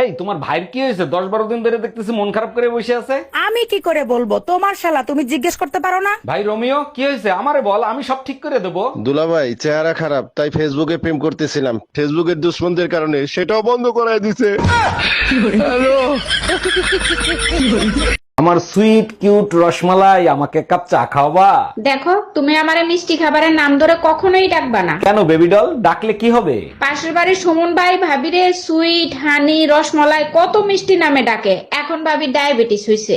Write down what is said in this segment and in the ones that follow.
এই তোমার ভাইয়ের কি হয়েছে? 10-12 দিন ধরে দেখতেছি মন খারাপ করে বসে আছে। আমি কি করে বলবো? তোমার শালা, তুমি জিজ্ঞেস করতে পারো না? ভাই রোমিও, কি হয়েছে আমারে বল, আমি সব ঠিক করে দেবো। দুলাভাই চেহারা খারাপ, তাই ফেসবুকে প্রেম করতেছিলাম, ফেসবুকের দুশ্মনদের কারণে সেটাও বন্ধ করায় দিছে। আমার সুইট কিউট রসমালাই, আমাকে এক কাপ চা খাওয়াবা? দেখো, তুমি আমারে মিষ্টি খাবারের নাম ধরে কখনোই ডাকবা না। কেন বেবি ডল, ডাকলে কি হবে? পাশের বাড়ির সুমন ভাই ভাবিরে সুইট, হানি, রসমলাই কত মিষ্টি নামে ডাকে। এখন ভাবি ডায়াবেটিস হইছে।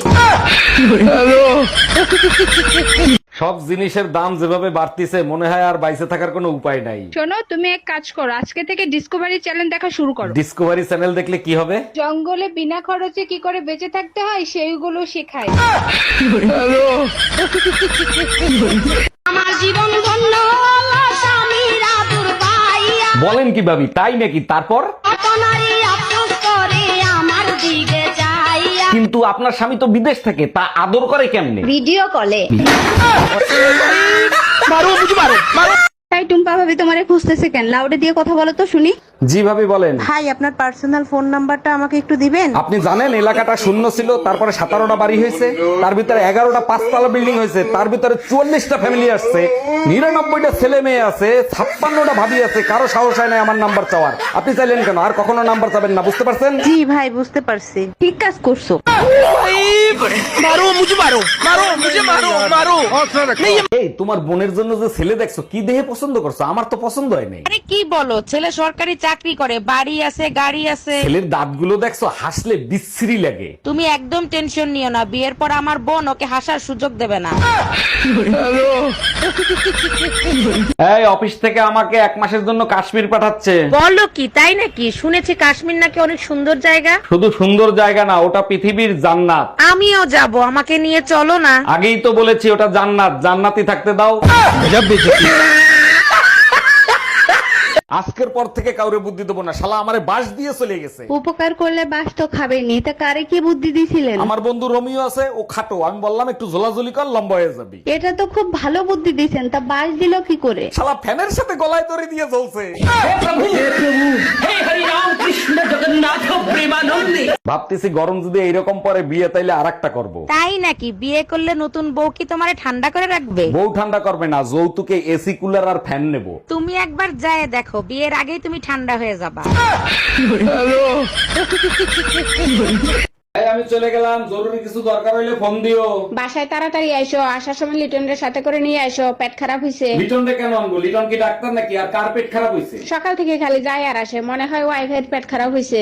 সব জিনিসের দাম যেভাবে বাড়তিছে, মনে হয় আর বাইসে থাকার কোনো উপায় নাই। শোনো, তুমি এক কাজ করো, আজকে থেকে ডিসকভারি চ্যানেল দেখা শুরু করো। ডিসকভারি চ্যানেল দেখলে কি হবে? জঙ্গলে বিনা খরচে কি করে বেঁচে থাকতে হয় সেইগুলো শেখায়। আমার জীবন ধন্য হলো স্বামীর আদর পাইয়া, বলেন কি ভাবি, তাই নাকি? তারপর? কত নারী আফসোস করে আমার দিকে যাইয়া। কিন্তু আপনার স্বামী তো বিদেশ থাকে, তা আদর করে কেমনে? ভিডিও কলে। তাই টুম্পা ভাবি তোমারে খুঁজতেছে কেন? লাউডে দিয়ে কথা বলো তো শুনি। জি ভাবি বলেন। ভাই, আপনার পার্সোনাল ফোন নাম্বারটা আমাকে একটু দিবেন? আপনি জানেন এলাকাটা শূন্য ছিল, তারপরে 17টা বাড়ি হয়েছে, তার ভিতরে 11টা 5তলা বিল্ডিং হয়েছে, তার ভিতরে 44টা ফ্যামিলি আসছে, 99টা ছেলে মেয়ে আছে, 56টা ভাবি আছে, কারো সাহস হয় না আমার নাম্বার চাওয়ার। আপনি চাইলেন কেন? আর কখনো নাম্বার চাবেন না, বুঝতে পারছেন? জি ভাই, বুঝতে পারছি। ঠিক কাজ করছো। এই তোমার বোনের জন্য যে ছেলে দেখছো, কি দেখে পছন্দ করছো? আমার তো পছন্দ হয় নাই। আরে কি বলো, ছেলে সরকারি চাকরি করে, বাড়ি আছে, গাড়ি আছে। ছেলের দাঁতগুলো দেখছো, হাসলে বিশ্রী লাগে। তুমি একদম টেনশন নিও না, বিয়ের পর আমার বোন ওকে হাসার সুযোগ দেবে না। এই অফিস থেকে আমাকে 1 মাসের জন্য কাশ্মীর পাঠাচ্ছে। বলো কি, তাই নাকি? শুনেছি কাশ্মীর নাকি অনেক সুন্দর জায়গা। শুধু সুন্দর জায়গা না, ওটা পৃথিবীর জান্নাত। আমিও যাব, আমাকে নিয়ে চলো না। আগেই তো বলেছি ওটা জান্নাত, জান্নাতি থাকতে দাও। আজকের পর থেকে কাউরে বুদ্ধি দেবো না, শালা আমারে বাস দিয়ে চলে গেছে। উপকার করলে বাস তো খাবেনি, তা কারে কি বুদ্ধি দিছিলেন? আমার বন্ধু রোমিও আছে, ও খাটো, আমি বললাম একটু ঝোলাঝুলি কর, লম্বা হয়ে যাবি। এটা তো খুব ভালো বুদ্ধি দিছেন, তা বাস দিল কি করে? শালা ফ্যানের সাথে গলায় দড়ি দিয়ে জ্বলছে। ভাবতেছি গরম যদি এইরকম পরে বিয়ে, তাইলে আরেকটা করব। তাই নাকি? বিয়ে করলে নতুন বউ কি তোমারে ঠান্ডা করে রাখবে? বউ ঠান্ডা করবে না, যৌতুকে এসি কুলার আর ফ্যান নেব। তুমি একবার যায় দেখো, বিয়ের আগেই তুমি ঠান্ডা হয়ে যাবা। আমি চলে গেলাম, জরুরি কিছু দরকার হইলে ফোন দিও। বাসায় তাড়াতাড়ি আইসো, আসার সময় লিটনের সাথে করে নিয়ে আইসো, পেট খারাপ হইছে। লিটন রে কেন আনবো? লিটন কি ডাক্তার নাকি? আর কার পেট খারাপ হয়েছে? সকাল থেকে খালি যায় আর আসে, মনে হয় ওয়াইফের পেট খারাপ হইছে।